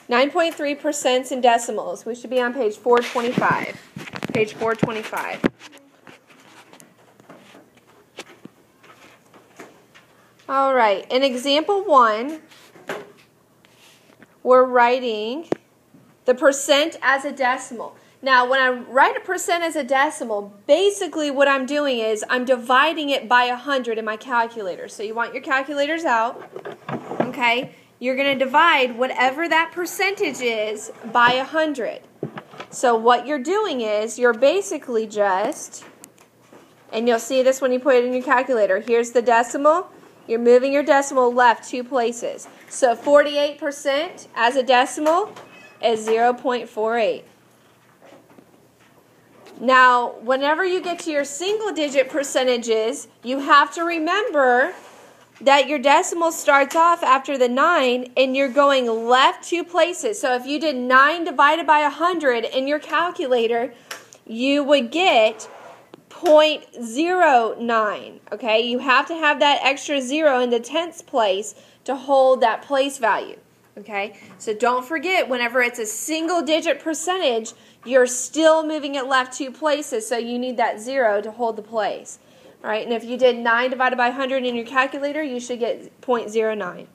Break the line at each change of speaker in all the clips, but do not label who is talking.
9.3% in decimals. We should be on page 425. Page 425. All right, in example 1, we're writing the percent as a decimal. Now, when I write a percent as a decimal, basically what I'm doing is I'm dividing it by 100 in my calculator. So you want your calculators out, okay? You're going to divide whatever that percentage is by 100. So what you're doing is you're basically just, and you'll see this when you put it in your calculator, here's the decimal. You're moving your decimal left 2 places. So 48% as a decimal is 0.48. Now, whenever you get to your single-digit percentages, you have to remember that your decimal starts off after the 9 and you're going left 2 places. So if you did 9 divided by 100 in your calculator, you would get 0.09, okay? You have to have that extra 0 in the tenths place to hold that place value, okay? So don't forget, whenever it's a single-digit percentage, you're still moving it left 2 places, so you need that 0 to hold the place. All right, and if you did 9 divided by 100 in your calculator, you should get 0.09.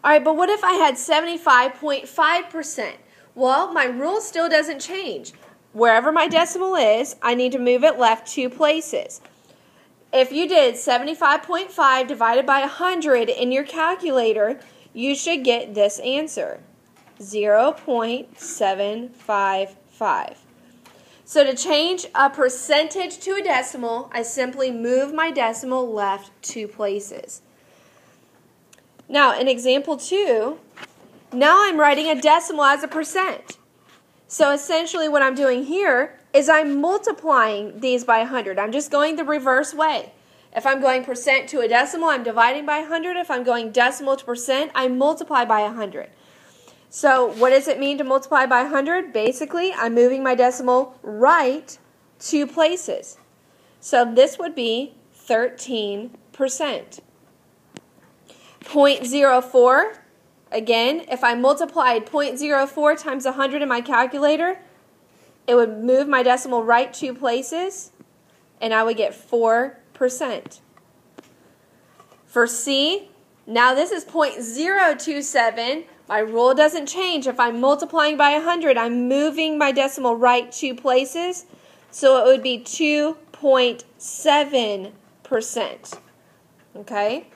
All right, but what if I had 75.5%? Well, my rule still doesn't change. Wherever my decimal is, I need to move it left 2 places. If you did 75.5 divided by 100 in your calculator, you should get this answer, 0.755. So to change a percentage to a decimal, I simply move my decimal left 2 places. Now, in example 2, now I'm writing a decimal as a percent. So essentially what I'm doing here is I'm multiplying these by 100. I'm just going the reverse way. If I'm going percent to a decimal, I'm dividing by 100. If I'm going decimal to percent, I multiply by 100. So what does it mean to multiply by 100? Basically, I'm moving my decimal right 2 places. So this would be 13%. 0.04, again, if I multiplied 0.04 times 100 in my calculator, it would move my decimal right 2 places, and I would get 4%. For C, now this is 0.027. My rule doesn't change. If I'm multiplying by 100, I'm moving my decimal right 2 places, so it would be 2.7%. Okay?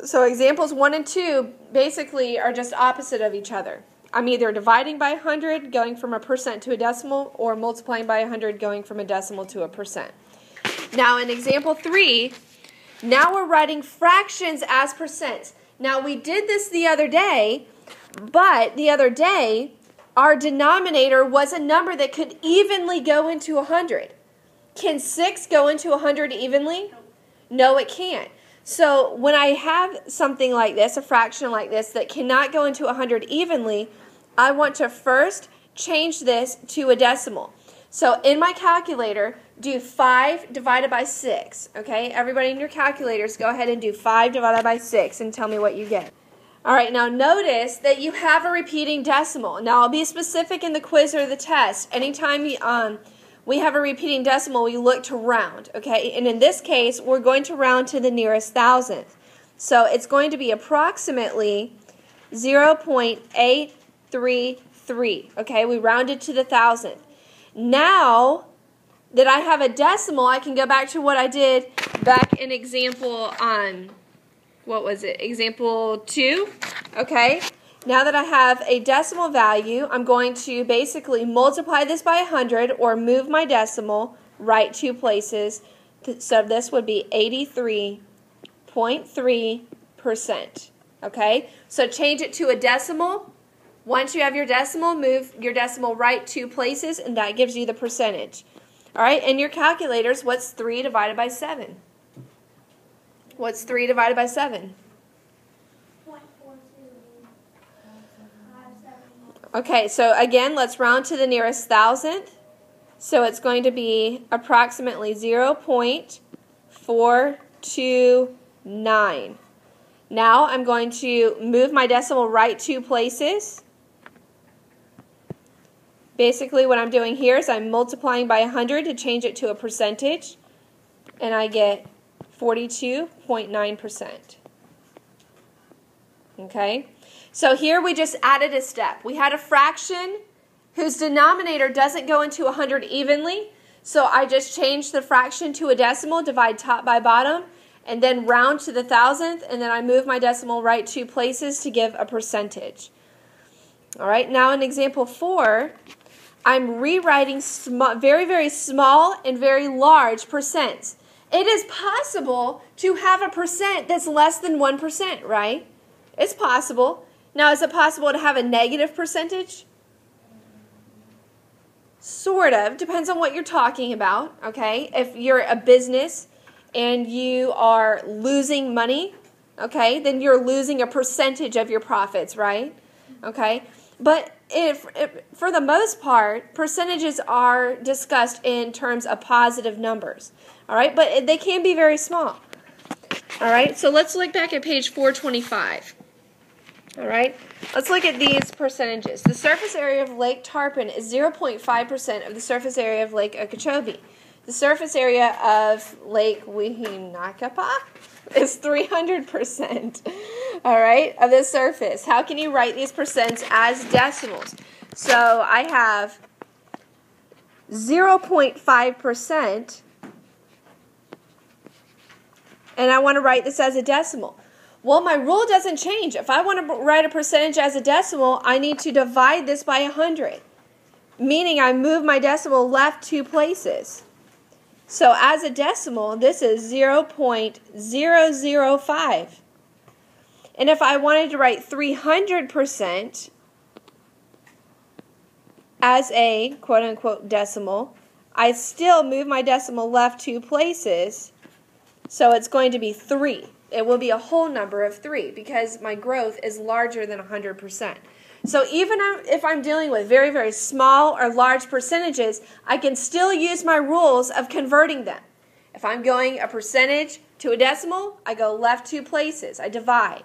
So examples 1 and 2 basically are just opposite of each other. I'm either dividing by 100, going from a percent to a decimal, or multiplying by 100, going from a decimal to a percent. Now in example 3, now we're writing fractions as percents. Now we did this the other day, but the other day our denominator was a number that could evenly go into 100. Can 6 go into 100 evenly? No, it can't. So when I have something like this, a fraction like this, that cannot go into 100 evenly, I want to first change this to a decimal. So in my calculator, do 5 divided by 6. Okay, everybody in your calculators, go ahead and do 5 divided by 6 and tell me what you get. All right, now notice that you have a repeating decimal. Now I'll be specific in the quiz or the test. Anytime we have a repeating decimal, we look to round, okay? And in this case, we're going to round to the nearest thousandth. So it's going to be approximately 0.833, okay? We rounded to the thousandth. Now that I have a decimal, I can go back to what I did back in example, what was it? Example 2, okay? Now that I have a decimal value, I'm going to basically multiply this by 100 or move my decimal right 2 places. So this would be 83.3%. Okay? So change it to a decimal. Once you have your decimal, move your decimal right 2 places, and that gives you the percentage. All right? In your calculators, what's 3 divided by 7? What's 3 divided by 7? Okay, so again, let's round to the nearest thousandth. So it's going to be approximately 0.429. Now I'm going to move my decimal right 2 places. Basically what I'm doing here is I'm multiplying by 100 to change it to a percentage, and I get 42.9%. Okay? So here we just added a step. We had a fraction whose denominator doesn't go into 100 evenly, so I just changed the fraction to a decimal, divide top by bottom, and then round to the thousandth, and then I move my decimal right 2 places to give a percentage. All right, now in example 4, I'm rewriting very, very small and very large percents. It is possible to have a percent that's less than 1%, right? It's possible. Now, is it possible to have a negative percentage? Sort of. Depends on what you're talking about, okay? If you're a business and you are losing money, okay, then you're losing a percentage of your profits, right? Okay? But if for the most part, percentages are discussed in terms of positive numbers, all right? But they can be very small, all right? So let's look back at page 425, all right? Let's look at these percentages. The surface area of Lake Tarpon is 0.5% of the surface area of Lake Okeechobee. The surface area of Lake Wihinakapa is 300%, all right, of the surface. How can you write these percents as decimals? So I have 0.5%, and I want to write this as a decimal. Well, my rule doesn't change. If I want to write a percentage as a decimal, I need to divide this by 100, meaning I move my decimal left 2 places. So as a decimal, this is 0.005. And if I wanted to write 300% as a quote-unquote decimal, I still move my decimal left 2 places, so it's going to be 3. It will be a whole number of 3 because my growth is larger than 100%. So even if I'm dealing with very, very small or large percentages, I can still use my rules of converting them. If I'm going a percentage to a decimal, I go left 2 places. I divide.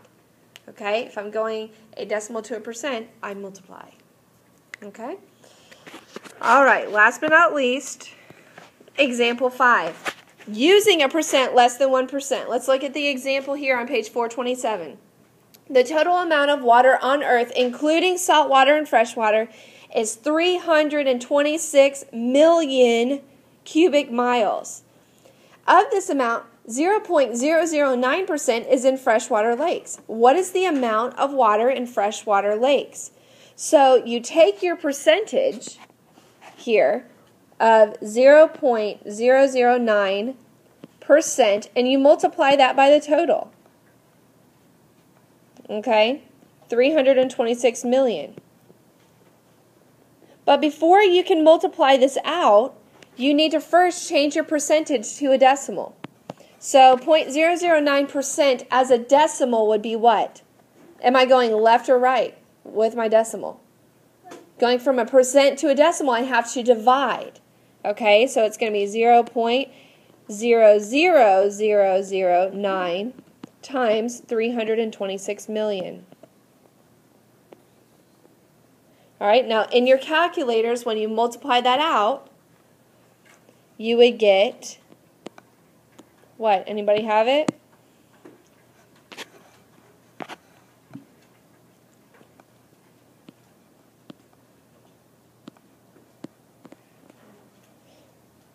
Okay? If I'm going a decimal to a percent, I multiply. Okay? All right, last but not least, example 5. Using a percent less than 1%. Let's look at the example here on page 427. The total amount of water on Earth, including salt water and fresh water, is 326 million cubic miles. Of this amount, 0.009% is in freshwater lakes. What is the amount of water in freshwater lakes? So you take your percentage here of 0.009% and you multiply that by the total. Okay, 326 million. But before you can multiply this out, you need to first change your percentage to a decimal. So 0.009% as a decimal would be what? Am I going left or right with my decimal? Going from a percent to a decimal, I have to divide. Okay, so it's going to be 0.00009 times 326 million. All right, now in your calculators, when you multiply that out, you would get what? Anybody have it?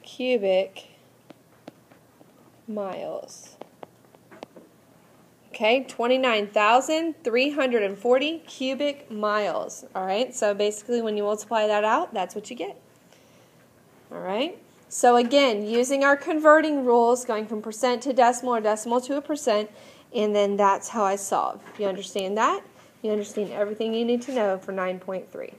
Cubic miles. Okay, 29,340 cubic miles. All right, so basically when you multiply that out, that's what you get. All right, so again, using our converting rules, going from percent to decimal or decimal to a percent, and then that's how I solve. If you understand that, you understand everything you need to know for 9.3.